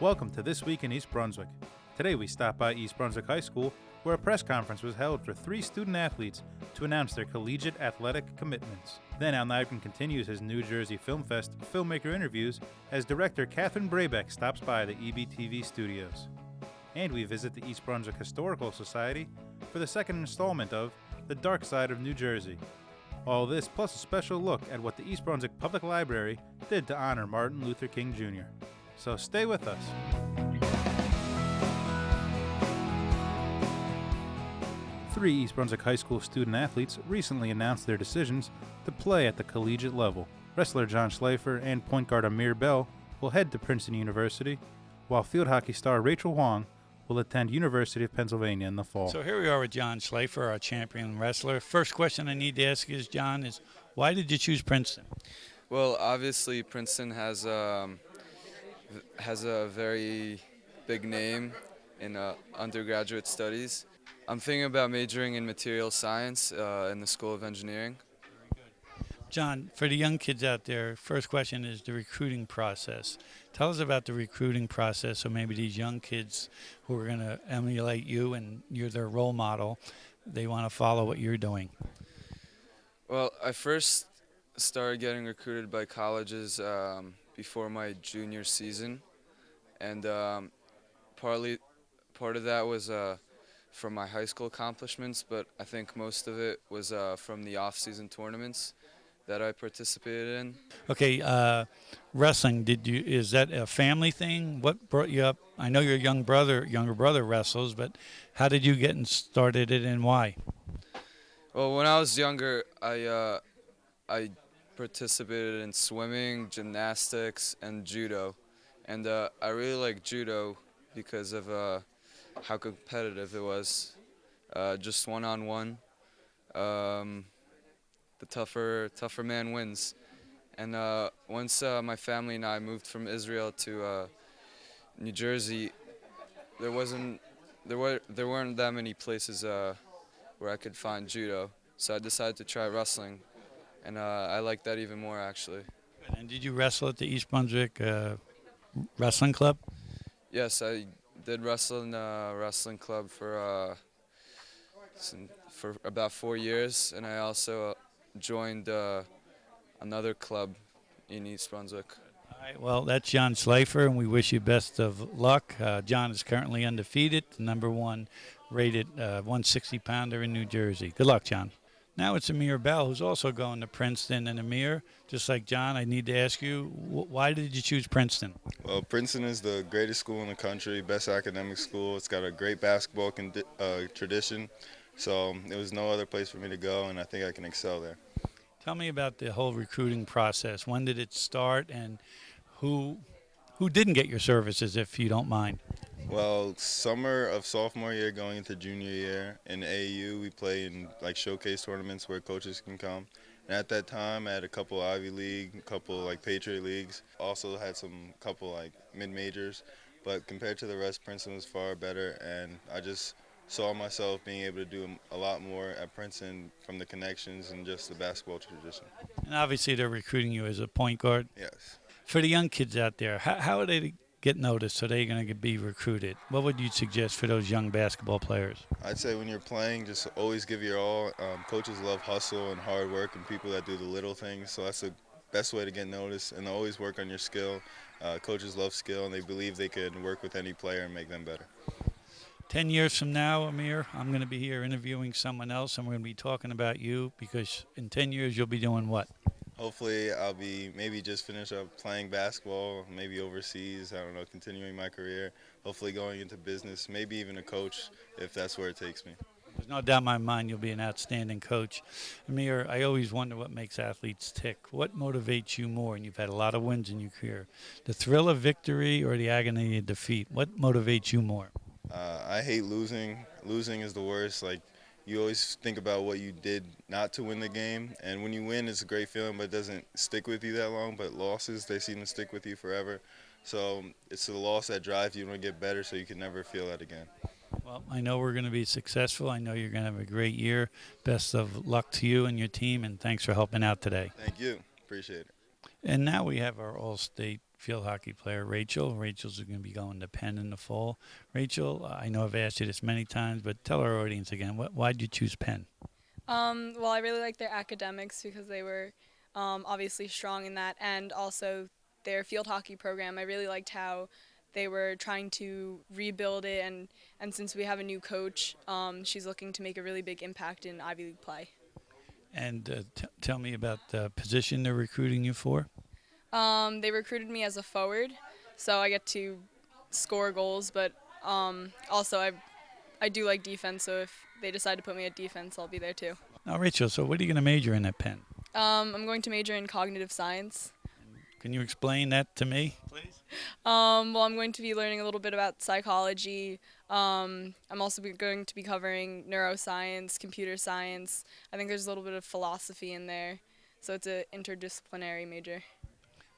Welcome to This Week in East Brunswick. Today we stop by East Brunswick High School, where a press conference was held for 3 student athletes to announce their collegiate athletic commitments. Then Al Nygren continues his New Jersey Film Fest Filmmaker interviews as director Catherine Brebec stops by the EBTV studios. And we visit the East Brunswick Historical Society for the second installment of The Dark Side of New Jersey. All this plus a special look at what the East Brunswick Public Library did to honor Martin Luther King Jr. So stay with us. 3 East Brunswick High School student athletes recently announced their decisions to play at the collegiate level. Wrestler John Schleifer and point guard Amir Bell will head to Princeton University, while field hockey star Rachel Huang will attend University of Pennsylvania in the fall. So here we are with John Schleifer, our champion wrestler. First question I need to ask you is, John, is why did you choose Princeton? Well, obviously Princeton has a very big name in undergraduate studies. I'm thinking about majoring in material science in the School of Engineering. John, for the young kids out there, first question is the recruiting process. Tell us about the recruiting process, so maybe these young kids who are going to emulate you and you're their role model, they want to follow what you're doing. Well, I first started getting recruited by colleges before my junior season, and part of that was from my high school accomplishments, but I think most of it was from the off-season tournaments that I participated in. Okay, wrestling, is that a family thing? What brought you up? I know your younger brother wrestles, but how did you get started it and why? Well, when I was younger, I participated in swimming, gymnastics, and judo. And I really like judo because of how competitive it was. Just one-on-one. The tougher man wins. And once my family and I moved from Israel to New Jersey, there weren't that many places where I could find judo. So I decided to try wrestling, and I like that even more, actually. And did you wrestle at the East Brunswick Wrestling Club? Yes, I did wrestle in a wrestling club for about 4 years, and I also joined another club in East Brunswick. All right, well, that's John Schleifer, and we wish you best of luck. John is currently undefeated, the #1 rated 160-pounder in New Jersey. Good luck, John. Now it's Amir Bell, who's also going to Princeton. And Amir, just like John, I need to ask you, why did you choose Princeton? Well, Princeton is the greatest school in the country, best academic school. It's got a great basketball tradition, so there was no other place for me to go, and I think I can excel there. Tell me about the whole recruiting process. When did it start, and who didn't get your services, if you don't mind? Well, summer of sophomore year going into junior year in AAU, we play in like showcase tournaments where coaches can come. And at that time, I had a couple Ivy League, a couple like Patriot Leagues. Also had couple like mid-majors. But compared to the rest, Princeton was far better. And I just saw myself being able to do a lot more at Princeton from the connections and just the basketball tradition. And obviously they're recruiting you as a point guard. Yes. For the young kids out there, how are they to get noticed so they're going to be recruited? What would you suggest for those young basketball players? I'd say when you're playing, just always give your all. Coaches love hustle and hard work and people that do the little things, so that's the best way to get noticed, and always work on your skill. Coaches love skill, and they believe they can work with any player and make them better. 10 years from now, Amir, I'm going to be here interviewing someone else, and we're going to be talking about you, because in 10 years you'll be doing what? Hopefully I'll be maybe just finish up playing basketball, maybe overseas, I don't know, continuing my career, hopefully going into business, maybe even a coach if that's where it takes me. There's no doubt in my mind you'll be an outstanding coach. Amir, I always wonder what makes athletes tick. What motivates you more? And you've had a lot of wins in your career. The thrill of victory or the agony of defeat? What motivates you more? I hate losing. Losing is the worst. Like, you always think about what you did not to win the game, and when you win, it's a great feeling, but it doesn't stick with you that long. But losses, they seem to stick with you forever. So it's the loss that drives you to get better, so you can never feel that again. Well, I know we're going to be successful. I know you're going to have a great year. Best of luck to you and your team, and thanks for helping out today. Thank you. Appreciate it. And now we have our All-State field hockey player, Rachel. Rachel's going to be going to Penn in the fall. Rachel, I know I've asked you this many times, but tell our audience again, why did you choose Penn? Well, I really liked their academics because they were obviously strong in that, and also their field hockey program. I really liked how they were trying to rebuild it, and since we have a new coach, she's looking to make a really big impact in Ivy League play. And tell me about the position they're recruiting you for. They recruited me as a forward, so I get to score goals, but also I do like defense, so if they decide to put me at defense, I'll be there too. Now, Rachel, so what are you going to major in at Penn? I'm going to major in cognitive science. Can you explain that to me, please? Well, I'm going to be learning a little bit about psychology. I'm also going to be covering neuroscience, computer science. I think there's a little bit of philosophy in there, so it's an interdisciplinary major.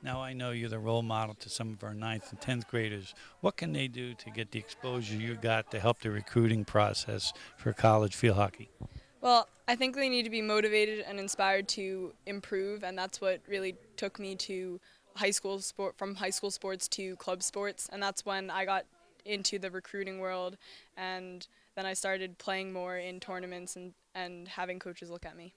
Now, I know you're the role model to some of our 9th and 10th graders. What can they do to get the exposure you got to help the recruiting process for college field hockey? Well, I think they need to be motivated and inspired to improve, and that's what really took me to from high school sports to club sports, and that's when I got into the recruiting world, and then I started playing more in tournaments and having coaches look at me.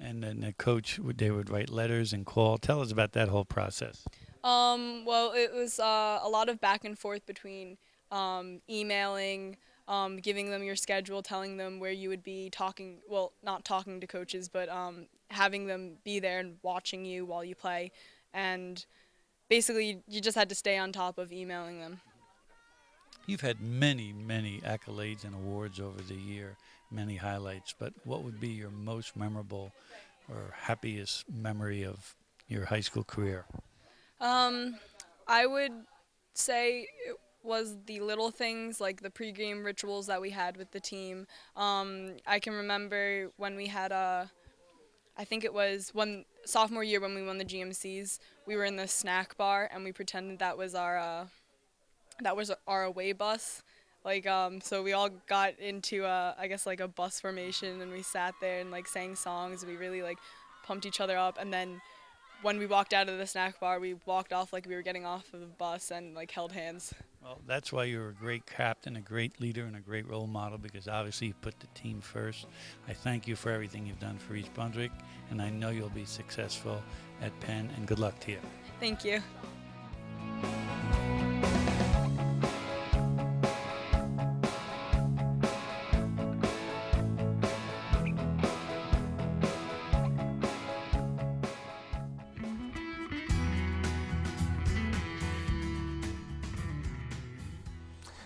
And then the coach, they would write letters and call. Tell us about that whole process. Well, it was a lot of back and forth between emailing, giving them your schedule, telling them where you would be talking, well, not talking to coaches, but having them be there and watching you while you play. And basically, you just had to stay on top of emailing them. You've had many, many accolades and awards over the year, many highlights, but what would be your most memorable or happiest memory of your high school career? I would say it was the little things, like the pregame rituals that we had with the team. I can remember when we had I think it was sophomore year when we won the GMCs, we were in the snack bar and we pretended that was our away bus. So we all got into I guess like a bus formation, and we sat there and like sang songs. We really like pumped each other up, and then when we walked out of the snack bar, we walked off like we were getting off of the bus and like held hands. Well, that's why you're a great captain, a great leader, and a great role model, because obviously you put the team first. I thank you for everything you've done for East Brunswick, and I know you'll be successful at Penn, and good luck to you. Thank you.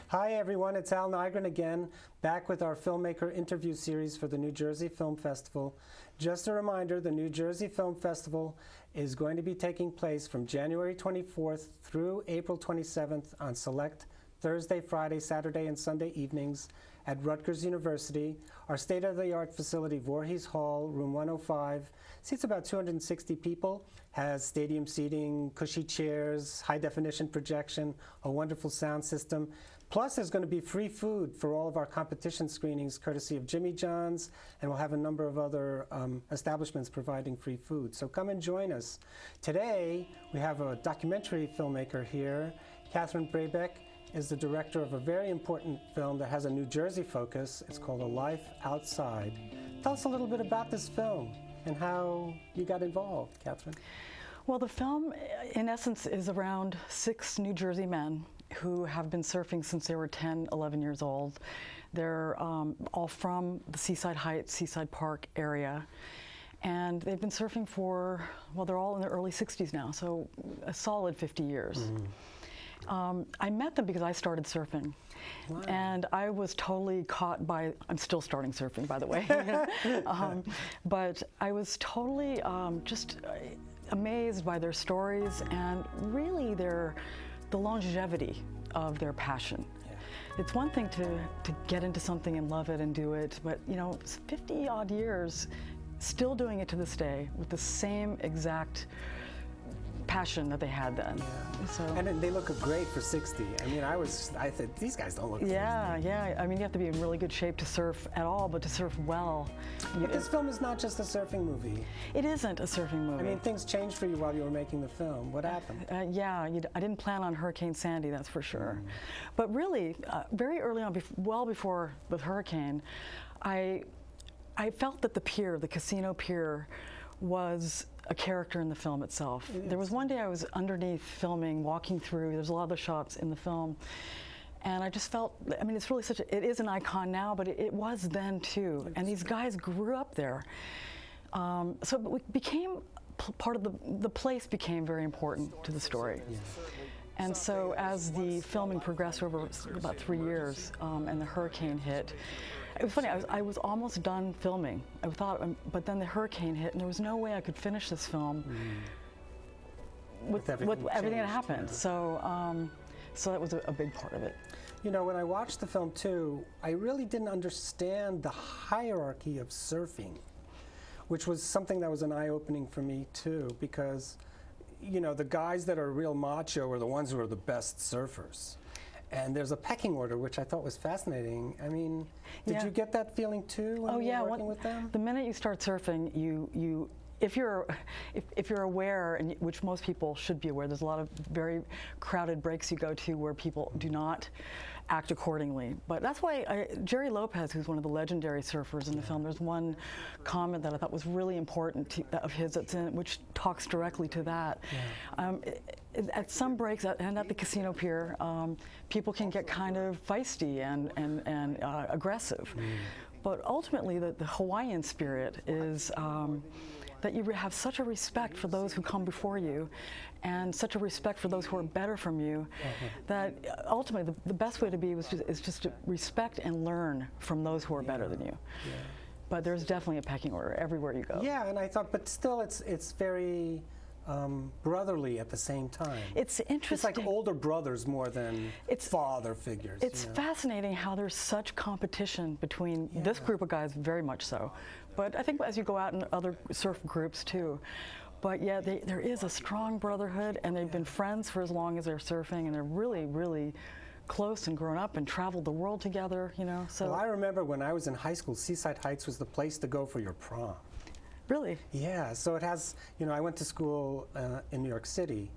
Hi everyone, it's Al Nygren again, back with our Filmmaker interview series for the New Jersey Film Festival. Just a reminder, the New Jersey Film Festival is going to be taking place from January 24th through April 27th on select Thursday, Friday, Saturday, and Sunday evenings at Rutgers University. Our state-of-the-art facility, Voorhees Hall, room 105, seats about 260 people, has stadium seating, cushy chairs, high-definition projection, a wonderful sound system. Plus, there's going to be free food for all of our competition screenings, courtesy of Jimmy John's, and we'll have a number of other establishments providing free food. So come and join us. Today, we have a documentary filmmaker here. Catherine Brebec is the director of a very important film that has a New Jersey focus. It's called A Life Outside. Tell us a little bit about this film and how you got involved, Catherine. Well, the film, in essence, is around 6 New Jersey men who have been surfing since they were 10, 11 years old. They're all from the Seaside Heights, Seaside Park area. And they've been surfing for, well, they're all in their early 60s now, so a solid 50 years. Mm-hmm. I met them because I started surfing. Wow. And I was totally caught by, I'm still starting surfing, by the way. But I was totally just amazed by their stories and really the longevity of their passion. Yeah. It's one thing to get into something and love it and do it, but 50 odd years, still doing it to this day with the same exact passion that they had then. Yeah. So. And then they look great for 60. I mean, I thought these guys don't look. Yeah, yeah. I mean, you have to be in really good shape to surf at all, but to surf well. But this film is not just a surfing movie. It isn't a surfing movie. I mean, things changed for you while you were making the film. What happened? Yeah, I didn't plan on Hurricane Sandy, that's for sure. But really, very early on, well before the hurricane, I felt that the pier, the casino pier, was a character in the film itself. There was one day I was underneath filming, walking through, there's a lot of the shots in the film, and I just felt, I mean, it's really it is an icon now, but it was then too. And these guys grew up there. So it became part of the place became very important to the story. And so as the filming progressed over about 3 years and the hurricane hit, it was funny, I was almost done filming. I thought, but then the hurricane hit and there was no way I could finish this film with everything that happened. So, so that was a big part of it. You know, when I watched the film too, I really didn't understand the hierarchy of surfing, which was something that was an eye-opening for me too, because you know, the guys that are real macho are the ones who are the best surfers. And there's a pecking order, which I thought was fascinating. I mean, did you get that feeling too when you were working with them? The minute you start surfing, if you're aware, and which most people should be aware, there's a lot of very crowded breaks you go to where people do not act accordingly. But that's why Jerry Lopez, who's one of the legendary surfers in the film, there's one comment that I thought was really important of his that's in, which talks directly to that. At some breaks and at the casino pier, people can get kind of feisty and aggressive. But ultimately, the Hawaiian spirit is that you have such a respect for those who come before you and such a respect for those who are better from you that ultimately the best way to be is just to respect and learn from those who are better than you. But there's definitely a pecking order everywhere you go. Yeah, and I thought, but still it's very brotherly at the same time. It's interesting. It's like older brothers more than father figures. It's fascinating how there's such competition between this group of guys, very much so. But I think as you go out in other surf groups too. But yeah, there is a strong brotherhood, and they've been friends for as long as they're surfing, and they're really, really close and grown up and traveled the world together, you know. So well, I remember when I was in high school, Seaside Heights was the place to go for your prom. Really? Yeah, so it has, you know, I went to school in New York City,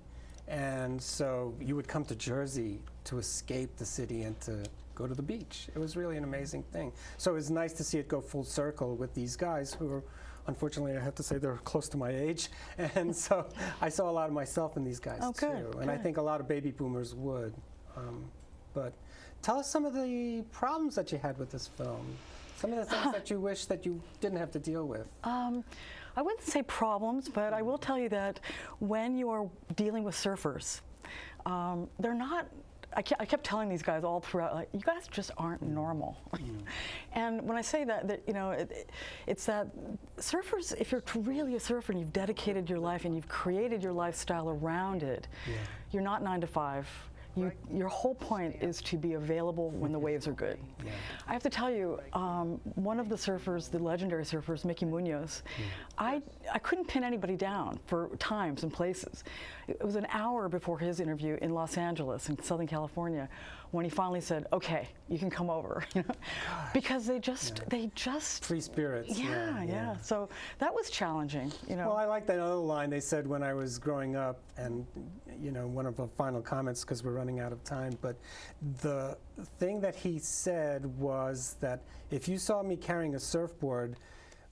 and so you would come to Jersey to escape the city and to go to the beach. It was really an amazing thing. So it was nice to see it go full circle with these guys who are, unfortunately, I have to say they're close to my age, and so I saw a lot of myself in these guys too. And I think a lot of baby boomers would. But tell us some of the problems that you had with this film. Some of the things that you wish that you didn't have to deal with. I wouldn't say problems, but I will tell you that when you are dealing with surfers, they're not, I kept telling these guys all throughout, like, you guys just aren't normal. And when I say that you know, it's that surfers, if you're really a surfer and you've dedicated your life and you've created your lifestyle around it, you're not 9 to 5. Your whole point is to be available when the waves are good. I have to tell you, one of the surfers, the legendary surfers, Mickey Munoz, I couldn't pin anybody down for times and places. It was an hour before his interview in Los Angeles in Southern California when he finally said, okay, you can come over, you know? Because they just free spirits. Yeah. So that was challenging, you know. Well, I like that other line they said when I was growing up, and you know, one of the final comments because we're running out of time, but the thing that he said was that if you saw me carrying a surfboard,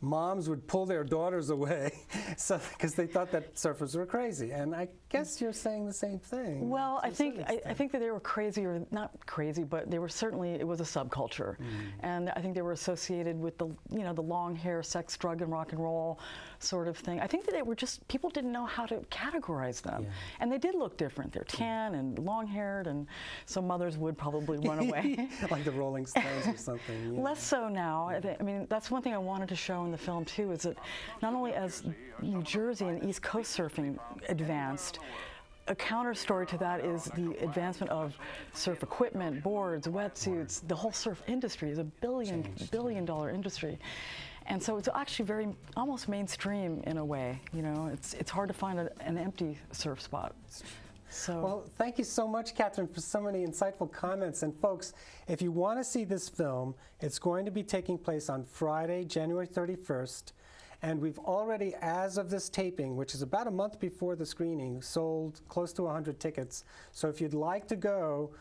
moms would pull their daughters away because they thought that surfers were crazy. And I guess you're saying the same thing. Well, I think that they were crazy, or not crazy, but they were certainly, it was a subculture. And I think they were associated with the, you know, the long hair, sex, drug, and rock and roll sort of thing. I think that they were just, people didn't know how to categorize them. And they did look different. They're tan and long-haired, and so mothers would probably run away. Like the Rolling Stones or something. Less so now. I mean, that's one thing I wanted to show in the film too, is that not only as New Jersey and East Coast surfing advanced, a counter story to that is the advancement of surf equipment, boards, wetsuits. The whole surf industry is a billion dollar industry. And so it's actually very, almost mainstream in a way, you know. It's hard to find an empty surf spot. So. Well, thank you so much, Catherine, for so many insightful comments. And folks, if you want to see this film, it's going to be taking place on Friday, January 31st. And we've already, as of this taping, which is about a month before the screening, sold close to 100 tickets. So if you'd like to go,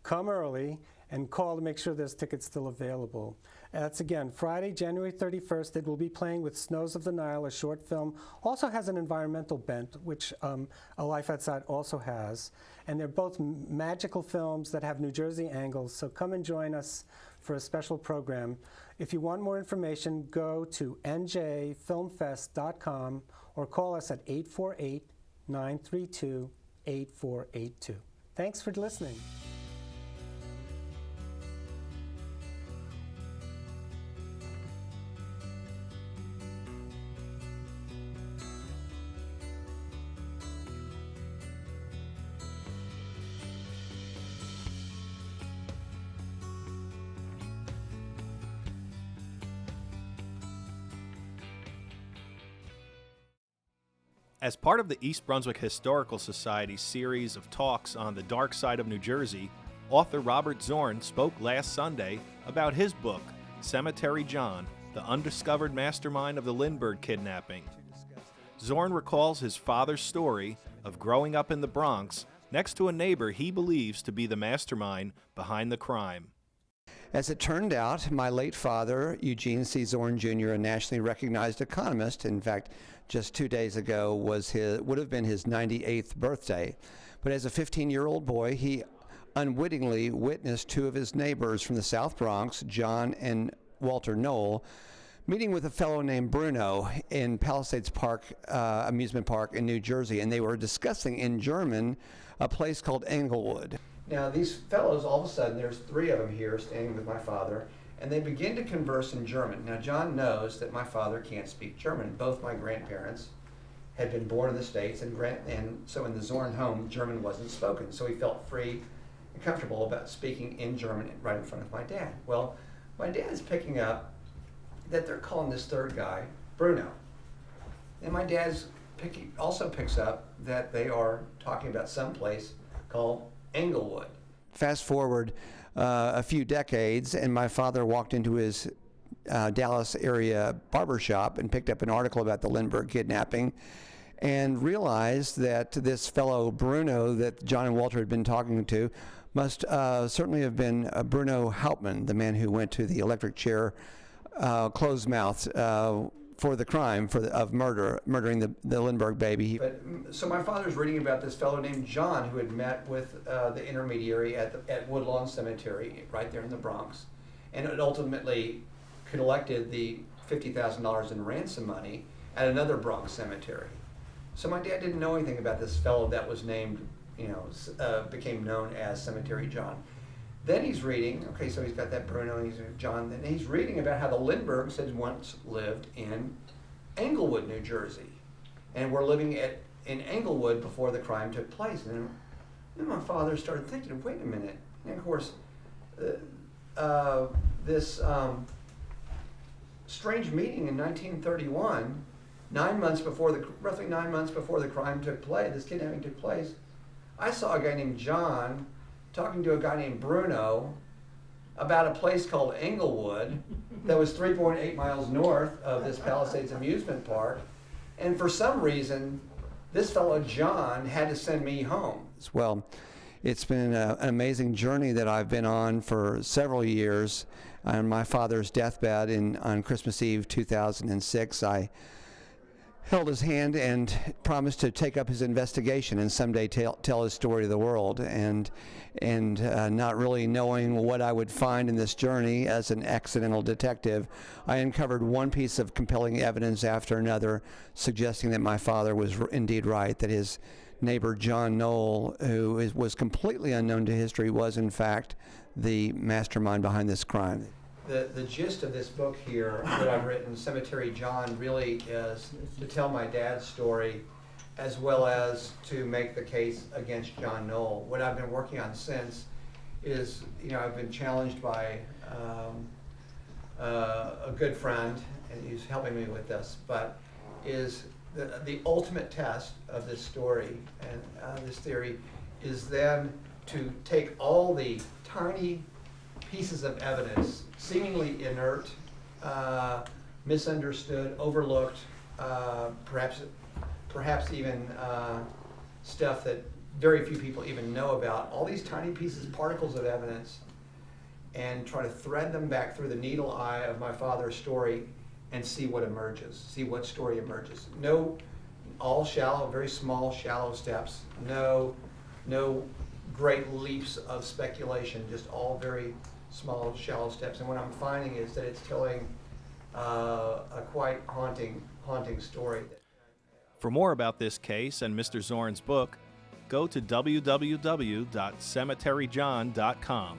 come early and call to make sure there's tickets still available. That's again, Friday, January 31st. It will be playing with Snows of the Nile, a short film. Also has an environmental bent, which A Life Outside also has. And they're both magical films that have New Jersey angles. So come and join us for a special program. If you want more information, go to njfilmfest.com or call us at 848-932-8482. Thanks for listening. As part of the East Brunswick Historical Society's series of talks on the dark side of New Jersey, author Robert Zorn spoke last Sunday about his book, Cemetery John, the undiscovered mastermind of the Lindbergh kidnapping. Zorn recalls his father's story of growing up in the Bronx next to a neighbor he believes to be the mastermind behind the crime. As it turned out, my late father, Eugene C. Zorn Jr., a nationally recognized economist, in fact, just 2 days ago would have been his 98th birthday. But as a 15-year-old boy, he unwittingly witnessed two of his neighbors from the South Bronx, John and Walter Knoll, meeting with a fellow named Bruno in Palisades Park, amusement park in New Jersey, and they were discussing in German a place called Englewood. Now these fellows, all of a sudden, there's three of them here standing with my father, and they begin to converse in German. Now John knows that my father can't speak German. Both my grandparents had been born in the States, and so in the Zorn home, German wasn't spoken. So he felt free and comfortable about speaking in German right in front of my dad. Well, my dad is picking up that they're calling this third guy Bruno. And my dad also picks up that they are talking about some place called Englewood. Fast forward a few decades, and my father walked into his Dallas area barbershop and picked up an article about the Lindbergh kidnapping and realized that this fellow Bruno that John and Walter had been talking to must certainly have been Bruno Hauptmann, the man who went to the electric chair closed mouth for the crime of murdering the Lindbergh baby. So my father's reading about this fellow named John who had met with the intermediary at Woodlawn Cemetery right there in the Bronx, and had ultimately collected the $50,000 in ransom money at another Bronx cemetery. So my dad didn't know anything about this fellow that was named, became known as Cemetery John. Then he's reading, okay, so he's got that Bruno and he's John, and he's reading about how the Lindberghs had once lived in Englewood, New Jersey, and were living in Englewood before the crime took place. And then my father started thinking, wait a minute. And of course, this strange meeting in 1931, roughly 9 months before the crime took place, this kidnapping took place, I saw a guy named John talking to a guy named Bruno about a place called Englewood that was 3.8 miles north of this Palisades amusement park. And for some reason, this fellow John had to send me home. Well, it's been an amazing journey that I've been on for several years. On my father's deathbed on Christmas Eve 2006, I held his hand and promised to take up his investigation and someday tell his story to the world. And not really knowing what I would find in this journey as an accidental detective, I uncovered one piece of compelling evidence after another, suggesting that my father was indeed right, that his neighbor John Knoll, who was completely unknown to history, was in fact the mastermind behind this crime. The gist of this book here that I've written, Cemetery John, really is to tell my dad's story as well as to make the case against John Knoll. What I've been working on since is, I've been challenged by a good friend, and he's helping me with this, but is the ultimate test of this story and this theory is then to take all the tiny pieces of evidence, seemingly inert, misunderstood, overlooked, perhaps even stuff that very few people even know about, all these tiny pieces, particles of evidence, and try to thread them back through the needle eye of my father's story and see what emerges, see what story emerges. No, all shallow, very small, shallow steps. No great leaps of speculation, just all very small, shallow steps. And what I'm finding is that it's telling a quite haunting story. For more about this case and Mr. Zorn's book, go to www.cemeteryjohn.com.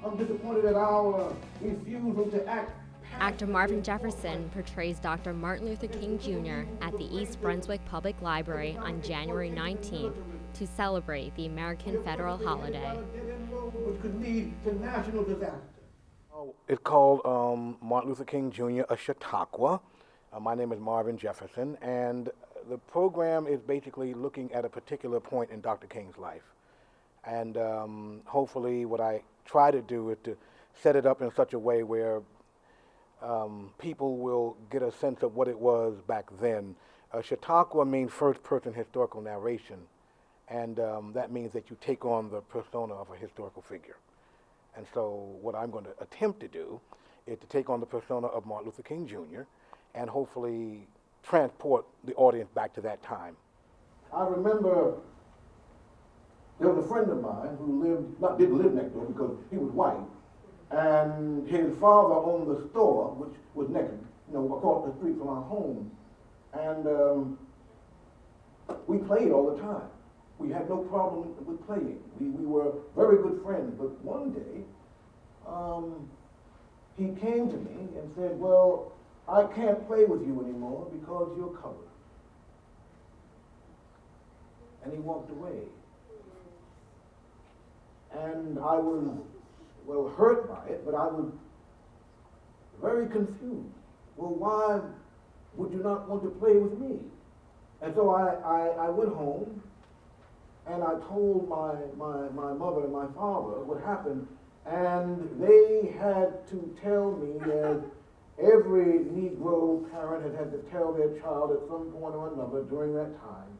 I'm disappointed at our refusal to act. Actor Marvin Jefferson portrays Dr. Martin Luther King Jr. at the East Brunswick Public Library on January 19th to celebrate the American federal holiday. Which could lead to national disaster. It's called Martin Luther King Jr. a Chautauqua. My name is Marvin Jefferson, and the program is basically looking at a particular point in Dr. King's life. And hopefully what I try to do is to set it up in such a way where people will get a sense of what it was back then. Chautauqua means first-person historical narration, and that means that you take on the persona of a historical figure. And so what I'm going to attempt to do is to take on the persona of Martin Luther King Jr. and hopefully transport the audience back to that time. I remember there was a friend of mine who didn't live next door because he was white, and his father owned the store, which was next, across the street from our home. And we played all the time. We had no problem with playing. We were very good friends. But one day, he came to me and said, well, I can't play with you anymore because you're colored. And he walked away. And I was, hurt by it, but I was very confused. Well, why would you not want to play with me? And so I went home, and I told my mother and my father what happened, and they had to tell me, as every Negro parent had to tell their child at some point or another during that time,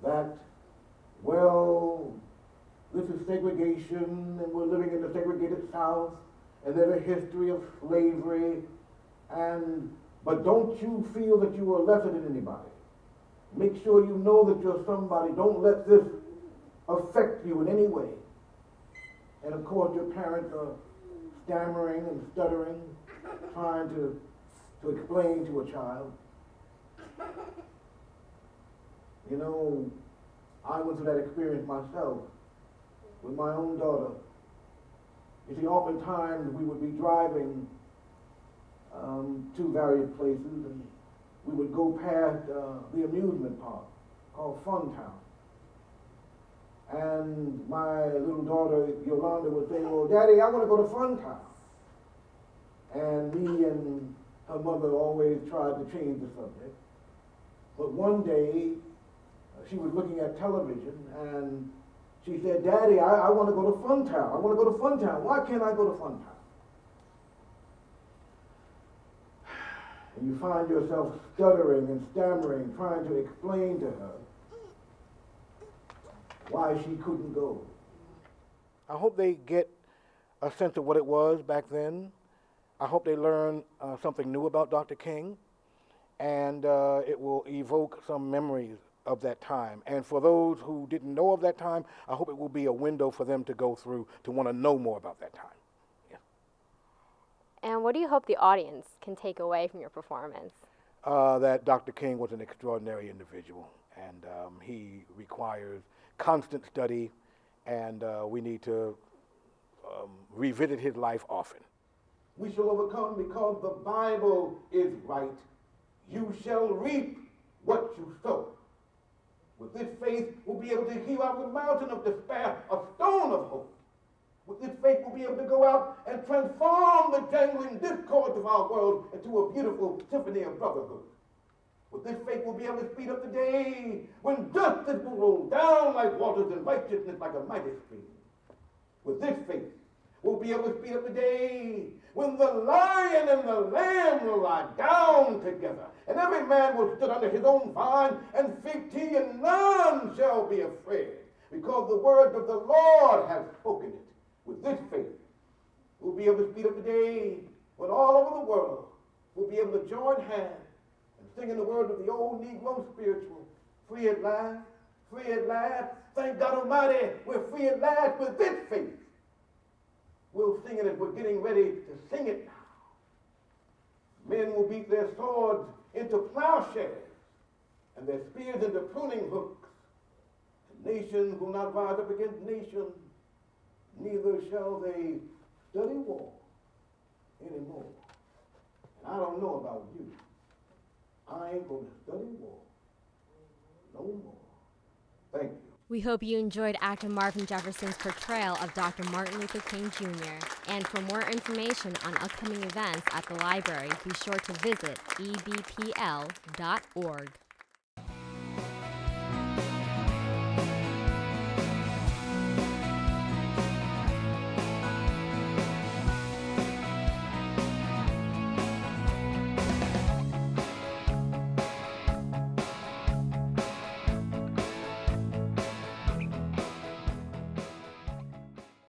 that, well, this is segregation, and we're living in the segregated South, and there's a history of slavery, but don't you feel that you are lesser than anybody. Make sure you know that you're somebody. Don't let this affect you in any way. And of course, your parents are stammering and stuttering, trying to explain to a child. I went through that experience myself with my own daughter. You see, oftentimes we would be driving to various places, and we would go past the amusement park called Fun Town. And my little daughter, Yolanda, would say, well, Daddy, I want to go to Fun Town. And me and her mother always tried to change the subject. But one day, she was looking at television, and she said, Daddy, I want to go to Fun Town. I want to go to Fun Town. Why can't I go to Fun Town? And you find yourself stuttering and stammering, trying to explain to her why she couldn't go. I hope they get a sense of what it was back then. I hope they learn something new about Dr. King, and it will evoke some memories of that time. And for those who didn't know of that time, I hope it will be a window for them to go through to want to know more about that time. Yeah. And what do you hope the audience can take away from your performance? That Dr. King was an extraordinary individual, and he requires constant study, and we need to revisit his life often. We shall overcome because the Bible is right. You shall reap what you sow. With this faith, we'll be able to hew out of the mountain of despair a stone of hope. With this faith, we'll be able to go out and transform the jangling discords of our world into a beautiful symphony of brotherhood. With this faith, we'll be able to speed up the day when justice will roll down like waters and righteousness like a mighty stream. With this faith, we'll be able to speed up the day when the lion and the lamb will lie down together, and every man will sit under his own vine and fig tree, and none shall be afraid, because the word of the Lord has spoken it. With this faith, we'll be able to speed up the day when all over the world we'll be able to join hands and sing in the word of the old Negro spiritual, free at last, free at last. Thank God Almighty, we're free at last. With this faith, we'll sing it as we're getting ready to sing it now. Men will beat their swords into plowshares and their spears into pruning hooks. And nations will not rise up against nations, neither shall they study war anymore. And I don't know about you. I ain't going to study war no more. Thank you. We hope you enjoyed actor Marvin Jefferson's portrayal of Dr. Martin Luther King Jr. And for more information on upcoming events at the library, be sure to visit ebpl.org.